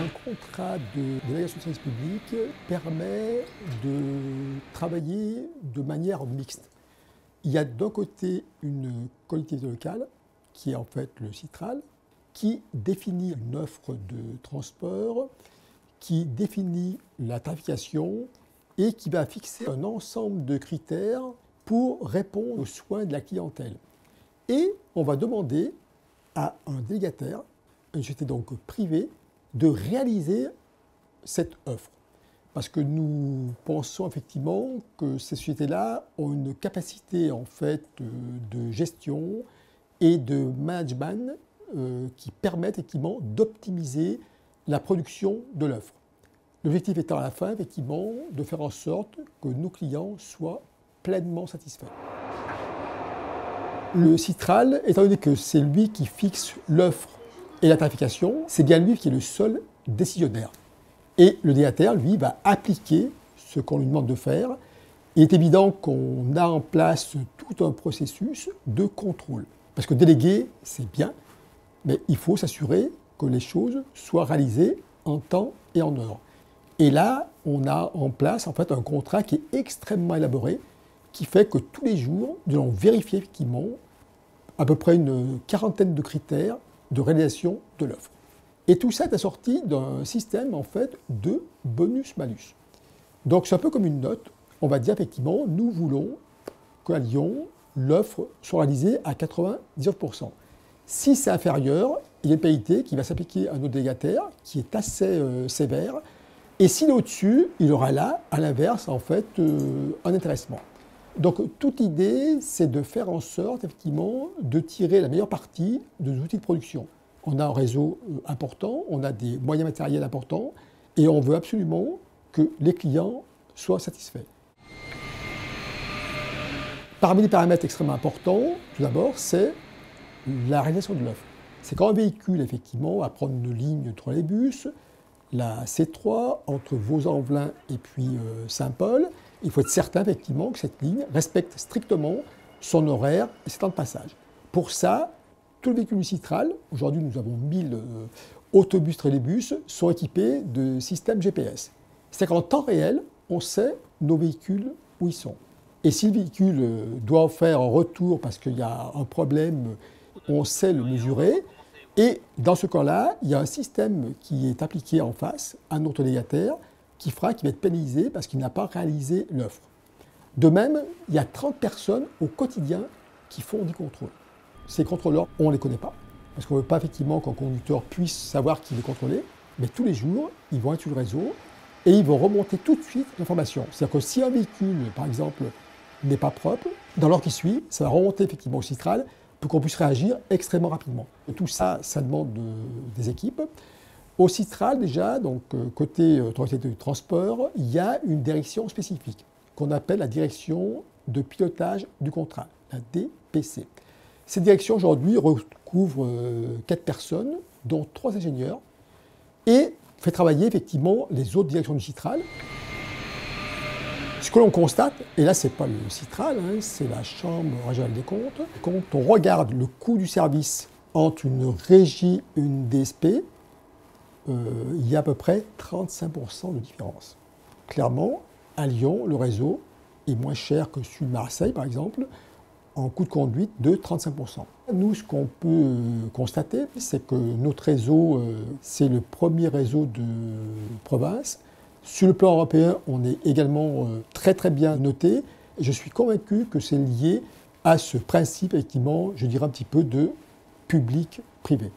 Un contrat de délégation de service public permet de travailler de manière mixte. Il y a d'un côté une collectivité locale, qui est en fait le Citral, qui définit une offre de transport, qui définit la tarification et qui va fixer un ensemble de critères pour répondre aux soins de la clientèle. Et on va demander à un délégataire, une société donc privée, de réaliser cette offre. Parce que nous pensons effectivement que ces sociétés-là ont une capacité en fait de gestion et de management qui permettent effectivement d'optimiser la production de l'offre. L'objectif étant à la fin effectivement de faire en sorte que nos clients soient pleinement satisfaits. Le Citral, étant donné que c'est lui qui fixe l'offre et la tarification, c'est bien lui qui est le seul décisionnaire. Et le délégataire, lui, va appliquer ce qu'on lui demande de faire. Il est évident qu'on a en place tout un processus de contrôle. Parce que déléguer, c'est bien, mais il faut s'assurer que les choses soient réalisées en temps et en heure. Et là, on a en place en fait un contrat qui est extrêmement élaboré, qui fait que tous les jours, nous allons vérifier effectivement à peu près une quarantaine de critères de réalisation de l'offre. Et tout ça est assorti d'un système en fait de bonus-malus. Donc c'est un peu comme une note. On va dire effectivement, nous voulons qu'à Lyon, l'offre soit réalisée à 99%. Si c'est inférieur, il y a une pénalité qui va s'appliquer à notre délégataire, qui est assez sévère. Et s'il est au-dessus, il aura là, à l'inverse, en fait, un intéressement. Donc toute l'idée, c'est de faire en sorte, effectivement, de tirer la meilleure partie de nos outils de production. On a un réseau important, on a des moyens matériels importants, et on veut absolument que les clients soient satisfaits. Parmi les paramètres extrêmement importants, tout d'abord, c'est la réalisation de l'offre. C'est quand un véhicule, effectivement, va prendre une ligne de trolleybus, la C3, entre Vauzans-en-Velin et puis Saint-Paul, il faut être certain, effectivement, que cette ligne respecte strictement son horaire et ses temps de passage. Pour ça, tous les véhicules du Citral, aujourd'hui nous avons 1000 autobus trolleybus, sont équipés de systèmes GPS. C'est-à-dire qu'en temps réel, on sait nos véhicules où ils sont. Et si le véhicule doit faire un retour parce qu'il y a un problème, on sait le mesurer. Et dans ce cas-là, il y a un système qui est appliqué en face à notre délégataire qui va être pénalisé parce qu'il n'a pas réalisé l'offre. De même, il y a 30 personnes au quotidien qui font des contrôles. Ces contrôleurs, on ne les connaît pas, parce qu'on ne veut pas effectivement qu'un conducteur puisse savoir qu'il est contrôlé, mais tous les jours, ils vont être sur le réseau et ils vont remonter tout de suite l'information. C'est-à-dire que si un véhicule, par exemple, n'est pas propre, dans l'heure qui suit, ça va remonter effectivement au Citral pour qu'on puisse réagir extrêmement rapidement. Et tout ça, ça demande des équipes. Au Citral, déjà, donc côté autorité de transport, il y a une direction spécifique qu'on appelle la direction de pilotage du contrat, la DPC. Cette direction, aujourd'hui, recouvre 4 personnes, dont 3 ingénieurs, et fait travailler effectivement les autres directions du Citral. Ce que l'on constate, et là, ce n'est pas le Citral, hein, c'est la Chambre régionale des comptes, quand on regarde le coût du service entre une régie et une DSP, il y a à peu près 35% de différence. Clairement, à Lyon, le réseau est moins cher que celui de Marseille, par exemple, en coût de conduite de 35%. Nous, ce qu'on peut constater, c'est que notre réseau, c'est le premier réseau de province. Sur le plan européen, on est également très très bien noté. Je suis convaincu que c'est lié à ce principe, effectivement, je dirais un petit peu de public-privé.